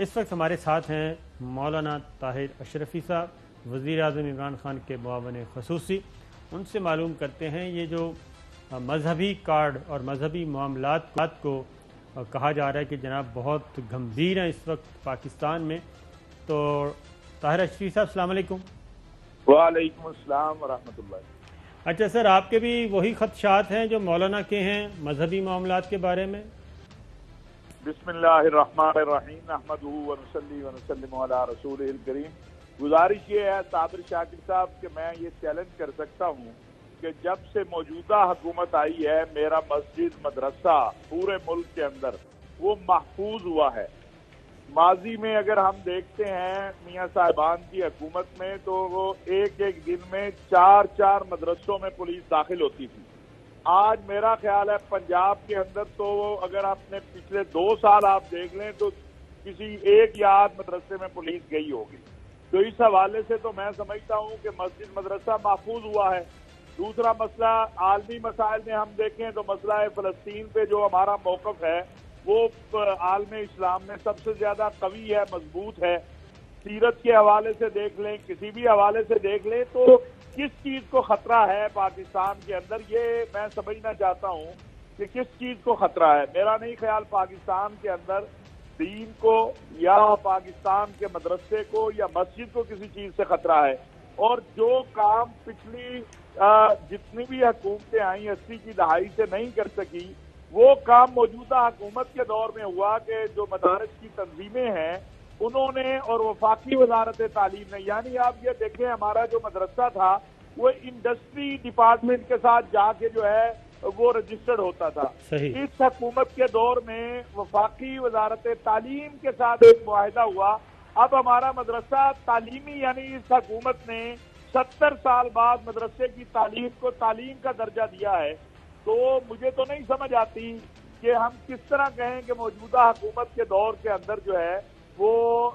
اس وقت ہمارے ساتھ ہیں مولانا طاہر اشرفی صاحب، وزیر اعظم عمران خان کے معاون خصوصی۔ ان سے معلوم کرتے ہیں یہ جو مذہبی کارڈ اور مذہبی معاملات کو کہا جا رہا ہے کہ جناب بہت گھمبیر ہیں اس وقت پاکستان میں۔ تو طاہر اشرفی صاحب السلام علیکم۔ وعلیکم السلام ورحمۃ اللہ۔ اچھا سر، آپ کے بھی وہی خدشات ہیں جو مولانا کے ہیں مذہبی معاملات کے بارے میں؟ بسم اللہ الرحمن الرحیم، نحمدہ ونصلی ونسلم علی رسولہ الکریم۔ گزارش یہ ہے صابر شاکر صاحب کہ میں یہ چیلنج کر سکتا ہوں کہ جب سے موجودہ حکومت آئی ہے میرا مسجد مدرسہ پورے ملک کے اندر وہ محفوظ ہوا ہے۔ ماضی میں اگر ہم دیکھتے ہیں میاں صاحبان کی حکومت میں تو وہ ایک ایک دن میں 4 مدرسوں میں پولیس داخل ہوتی تھی۔ آج میرا خیال ہے پنجاب کے اندر تو اگر آپ نے پچھلے 2 سال آپ دیکھ لیں تو کسی ایک یا آدھ مدرسے میں پولیس گئی ہوگی۔ تو اس حوالے سے تو میں سمجھتا ہوں کہ مسجد مدرسہ محفوظ ہوا ہے۔ دوسرا مسئلہ عالمی مسائل میں ہم دیکھیں تو مسئلہ فلسطین پہ جو ہمارا موقف ہے وہ عالم اسلام میں سب سے زیادہ قوی ہے، مضبوط ہے۔ سیرت کے حوالے سے دیکھ لیں، کسی بھی حوالے سے دیکھ لیں تو کس چیز کو خطرہ ہے پاکستان کے اندر، یہ میں سمجھنا چاہتا ہوں کہ کس چیز کو خطرہ ہے۔ میرا نہیں خیال پاکستان کے اندر دین کو یا پاکستان کے مدرسے کو یا مسجد کو کسی چیز سے خطرہ ہے۔ اور جو کام پچھلی جتنی بھی حکومتیں آئیں 80 کی دہائی سے نہیں کر سکی، وہ کام موجودہ حکومت کے دور میں ہوا کہ جو مدارس کی تنظیمیں ہیں انہوں نے اور وفاقی وزارت تعلیم نے، یعنی آپ یہ دیکھیں ہمارا جو مدرسہ تھا وہ انڈسٹری ڈپارٹمنٹ کے ساتھ جا کے جو ہے وہ رجسٹرڈ ہوتا تھا۔ اس حکومت کے دور میں وفاقی وزارت تعلیم کے ساتھ ایک معاہدہ ہوا۔ اب ہمارا مدرسہ تعلیمی، یعنی اس حکومت نے 70 سال بعد مدرسے کی تعلیم کو تعلیم کا درجہ دیا ہے۔ تو مجھے تو نہیں سمجھ آتی کہ ہم کس طرح کہیں کہ موجودہ حکومت کے دور کے اندر جو ہے وہ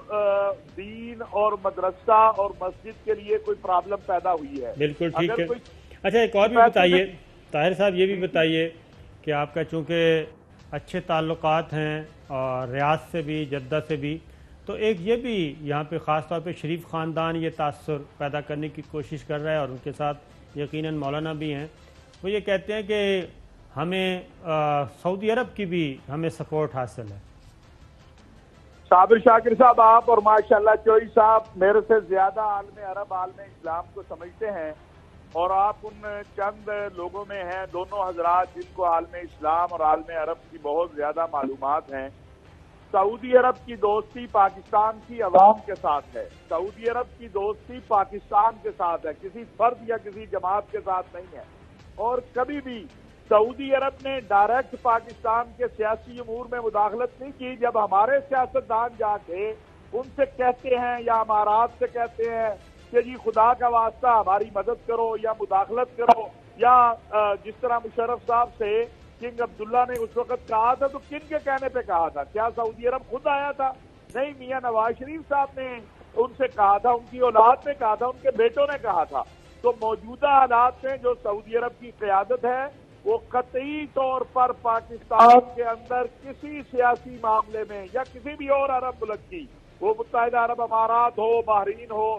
دین اور مدرسہ اور مسجد کے لیے کوئی پرابلم پیدا ہوئی ہے۔ بالکل ٹھیک ہے۔ اچھا ایک اور بھی بتائیے طاہر صاحب، یہ بھی بتائیے کہ آپ کا چونکہ اچھے تعلقات ہیں اور ریاض سے بھی جدہ سے بھی، تو ایک یہ بھی یہاں پہ خاص طور پہ شریف خاندان یہ تاثر پیدا کرنے کی کوشش کر رہا ہے اور ان کے ساتھ یقیناً مولانا بھی ہیں۔ وہ یہ کہتے ہیں کہ ہمیں سعودی عرب کی بھی ہمیں سپورٹ حاصل ہے۔ صابر شاکر صاحب آپ اور ماشاءاللہ چوئی صاحب میرے سے زیادہ عالم عرب عالم اسلام کو سمجھتے ہیں، اور آپ ان چند لوگوں میں ہیں دونوں حضرات جن کو عالم اسلام اور عالم عرب کی بہت زیادہ معلومات ہیں۔ سعودی عرب کی دوستی پاکستان کی عوام کے ساتھ ہے، سعودی عرب کی دوستی پاکستان کے ساتھ ہے، کسی فرد یا کسی جماعت کے ساتھ نہیں ہے۔ اور کبھی بھی سعودی عرب نے ڈائریکٹ پاکستان کے سیاسی امور میں مداخلت نہیں کی۔ جب ہمارے سیاستدان جا کے ان سے کہتے ہیں یا امارات سے کہتے ہیں کہ جی خدا کا واسطہ ہماری مدد کرو یا مداخلت کرو، یا جس طرح مشرف صاحب سے کنگ عبداللہ نے اس وقت کہا تھا، تو کن کے کہنے پہ کہا تھا؟ کیا سعودی عرب خود آیا تھا؟ نہیں، میاں نواز شریف صاحب نے ان سے کہا تھا، ان کی اولاد نے کہا تھا، ان کے بیٹوں نے کہا تھا۔ تو موجودہ حالات میں جو سعودی عرب کی قیادت ہے وہ قطعی طور پر پاکستان کے اندر کسی سیاسی معاملے میں یا کسی بھی اور عرب ملک کی، وہ متحدہ عرب امارات ہو، بحرین ہو،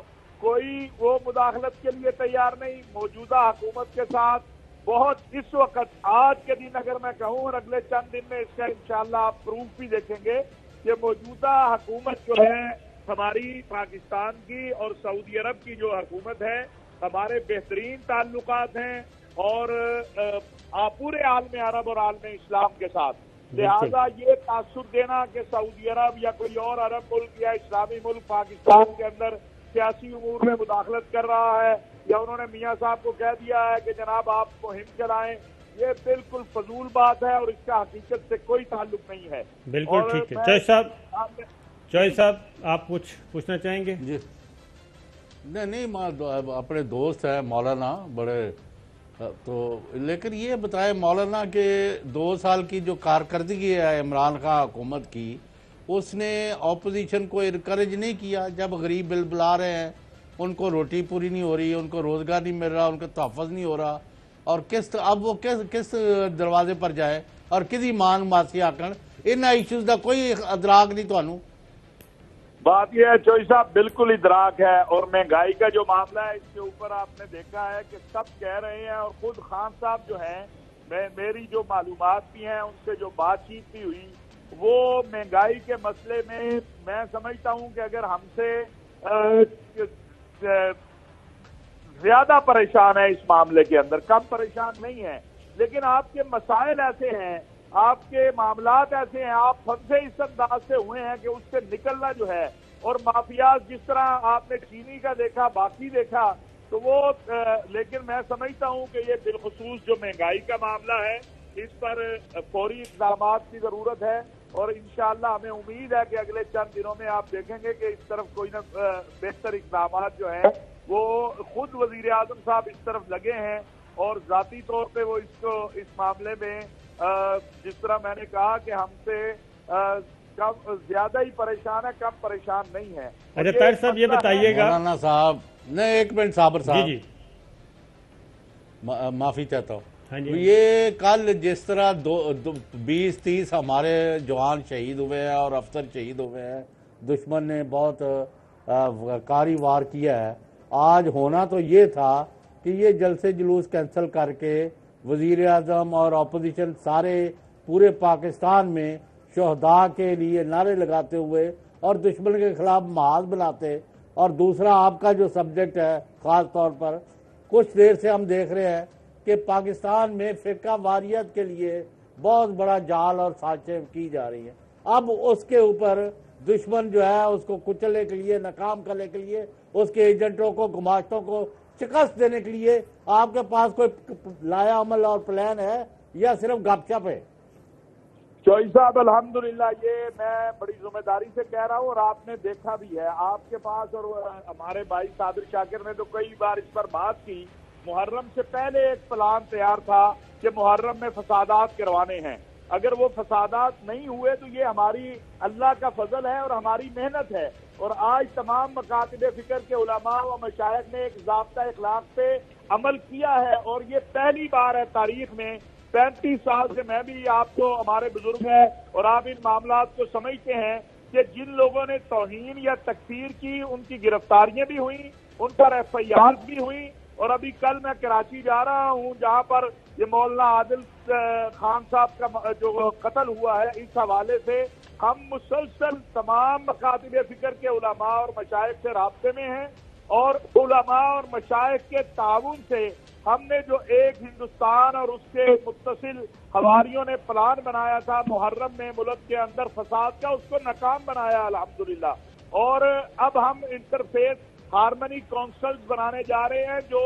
کوئی وہ مداخلت کے لیے تیار نہیں۔ موجودہ حکومت کے ساتھ بہت اس وقت آج کے دن اگر میں کہوں اور اگلے چند دن میں اس کا انشاءاللہ آپ پروف بھی دیکھیں گے کہ موجودہ حکومت جو ہے ہماری پاکستان کی اور سعودی عرب کی جو حکومت ہے ہمارے بہترین تعلقات ہیں، اور پورے عالم عرب اور عالم اسلام کے ساتھ۔ لہذا یہ تاثر دینا کہ سعودی عرب یا کوئی اور عرب ملک یا اسلامی ملک پاکستان کے اندر سیاسی امور میں مداخلت کر رہا ہے یا انہوں نے میاں صاحب کو کہہ دیا ہے کہ جناب آپ مہم چلائیں، یہ بالکل فضول بات ہے اور اس کا حقیقت سے کوئی تعلق نہیں ہے۔ بالکل ٹھیک ہے۔ چوئی صاحب آپ کچھ پوچھنا چاہیں گے؟ جی نہیں، اپنے دوست ہیں مولانا بڑے، تو لیکن یہ بتائیں مولانا کہ 2 سال کی جو کارکردگی ہے عمران خان حکومت کی، اس نے اپوزیشن کو انکریج نہیں کیا؟ جب غریب بل بلا رہے ہیں، ان کو روٹی پوری نہیں ہو رہی، ان کو روزگار نہیں مل رہا، ان کو تحفظ نہیں ہو رہا، اور اب وہ کس دروازے پر جائے اور کسی مان ماسی آکن ان ایشوز کا کوئی ادراک نہیں؟ بات یہ ہے چوئی صاحب بالکل ادراک ہے، اور مہنگائی کا جو معاملہ ہے اس کے اوپر آپ نے دیکھا ہے کہ سب کہہ رہے ہیں، اور خود خان صاحب جو ہیں، میری جو معلومات بھی ہیں ان سے جو بات چیت بھی ہوئی، وہ مہنگائی کے مسئلے میں سمجھتا ہوں کہ اگر ہم سے زیادہ پریشان ہے اس معاملے کے اندر، کم پریشان نہیں ہے، لیکن آپ کے مسائل ایسے ہیں، آپ کے معاملات ایسے ہیں، آپ پھنسے اس انداز سے ہوئے ہیں کہ اس سے نکلنا جو ہے، اور مافیاز جس طرح آپ نے چینی کا دیکھا، باقی دیکھا، تو وہ لیکن میں سمجھتا ہوں کہ یہ بالخصوص جو مہنگائی کا معاملہ ہے اس پر فوری اقدامات کی ضرورت ہے، اور انشاءاللہ ہمیں امید ہے کہ اگلے چند دنوں میں آپ دیکھیں گے کہ اس طرف کوئی نہ بہتر اقدامات جو ہیں وہ خود وزیر اعظم صاحب اس طرف لگے ہیں، اور ذاتی طور پہ وہ اس معاملے میں جس طرح میں نے کہا کہ ہم سے کم زیادہ ہی پریشان ہے، کم پریشان نہیں ہے۔ اچھا طاہر صاحب یہ بتائیے گا، مولانا صاحب نہیں، ایک منٹ صابر صاحب، جی معافی چاہتا ہوں، ہاں جی، یہ کل جس طرح 20-30 ہمارے جوان شہید ہوئے ہیں اور افسر شہید ہوئے ہیں، دشمن نے بہت کاری وار کیا ہے، آج ہونا تو یہ تھا کہ یہ جلسے جلوس کینسل کر کے وزیر اعظم اور اپوزیشن سارے پورے پاکستان میں شہداء کے لیے نعرے لگاتے ہوئے اور دشمن کے خلاف محاذ بناتے، اور دوسرا آپ کا جو سبجیکٹ ہے خاص طور پر کچھ دیر سے ہم دیکھ رہے ہیں کہ پاکستان میں فرقہ واریت کے لیے بہت بڑا جال اور سازشیں کی جا رہی ہیں، اب اس کے اوپر دشمن جو ہے اس کو کچلنے کے لیے، ناکام کرنے کے لیے، اس کے ایجنٹوں کو، گماشتوں کو شکست دینے کے لیے آپ کے پاس کوئی لایا عمل اور پلان ہے یا صرف گپ شپ ہے؟ چوئی صاحب الحمدللہ یہ میں بڑی ذمہ داری سے کہہ رہا ہوں، اور آپ نے دیکھا بھی ہے آپ کے پاس، اور ہمارے بھائی صابر شاکر نے تو کئی بار اس پر بات کی، محرم سے پہلے ایک پلان تیار تھا کہ محرم میں فسادات کروانے ہیں، اگر وہ فسادات نہیں ہوئے تو یہ ہماری اللہ کا فضل ہے اور ہماری محنت ہے، اور آج تمام مکاتب فکر کے علماء و مشائخ نے ایک ضابطہ اخلاق پہ عمل کیا ہے، اور یہ پہلی بار ہے تاریخ میں، 35 سال سے میں بھی، آپ کو ہمارے بزرگ ہیں اور آپ ان معاملات کو سمجھتے ہیں کہ جن لوگوں نے توہین یا تکفیر کی ان کی گرفتاریاں بھی ہوئیں، ان پر ایف آئی آر بھی ہوئیں، اور ابھی کل میں کراچی جا رہا ہوں جہاں پر یہ مولانا عادل خان صاحب کا جو قتل ہوا ہے، اس حوالے سے ہم مسلسل تمام مکاتب فکر کے علماء اور مشائخ سے رابطے میں ہیں، اور علماء اور مشائخ کے تعاون سے ہم نے جو ایک ہندوستان اور اس کے متصل حواریوں نے پلان بنایا تھا محرم میں ملک کے اندر فساد کا، اس کو ناکام بنایا الحمدللہ، اور اب ہم انٹرفیس ہارمنی کونسلز بنانے جا رہے ہیں جو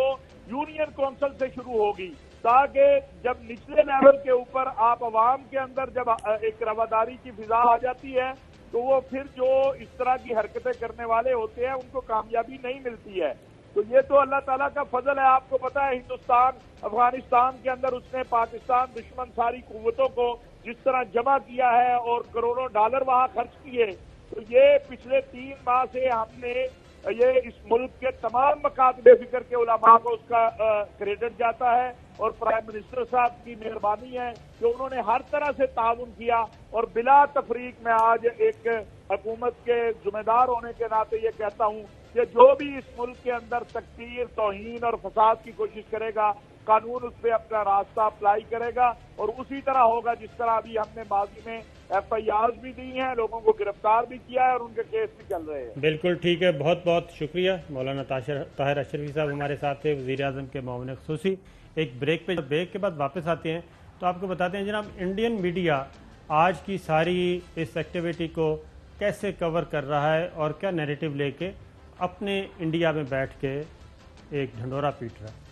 یونین کونسل سے شروع ہوگی، تاکہ جب نچلے لیول کے اوپر آپ عوام کے اندر جب ایک رواداری کی فضا آ جاتی ہے تو وہ پھر جو اس طرح کی حرکتیں کرنے والے ہوتے ہیں ان کو کامیابی نہیں ملتی ہے، تو یہ تو اللہ تعالیٰ کا فضل ہے۔ آپ کو پتا ہے ہندوستان افغانستان کے اندر اس نے پاکستان دشمن ساری قوتوں کو جس طرح جمع کیا ہے اور کروڑوں ڈالر وہاں خرچ کیے، تو یہ پچھلے 3 ماہ سے ہم نے یہ اس ملک کے تمام مکاتب فکر کے علماء کو اس کا کریڈٹ جاتا ہے، اور پرائم منسٹر صاحب کی مہربانی ہے کہ انہوں نے ہر طرح سے تعاون کیا، اور بلا تفریق میں آج ایک حکومت کے ذمہ دار ہونے کے ناطے یہ کہتا ہوں کہ جو بھی اس ملک کے اندر تکفیر، توہین اور فساد کی کوشش کرے گا، قانون اس پہ اپنا راستہ اپلائی کرے گا، اور اسی طرح ہوگا جس طرح ابھی ہم نے ماضی میں ایف آئی آر بھی دی ہیں، لوگوں کو گرفتار بھی کیا ہے اور ان کے کیس بھی چل رہے ہیں۔ بالکل ٹھیک ہے، بہت بہت شکریہ مولانا طاہر اشرفی صاحب ہمارے ساتھ تھے، وزیر اعظم کے معاون خصوصی۔ ایک بریک پہ، بریک کے بعد واپس آتے ہیں تو آپ کو بتاتے ہیں جناب انڈین میڈیا آج کی ساری اس ایکٹیویٹی کو کیسے کور کر رہا ہے اور کیا نیریٹو لے کے اپنے انڈیا میں بیٹھ کے ایک ڈھنڈورا پیٹ رہا ہے۔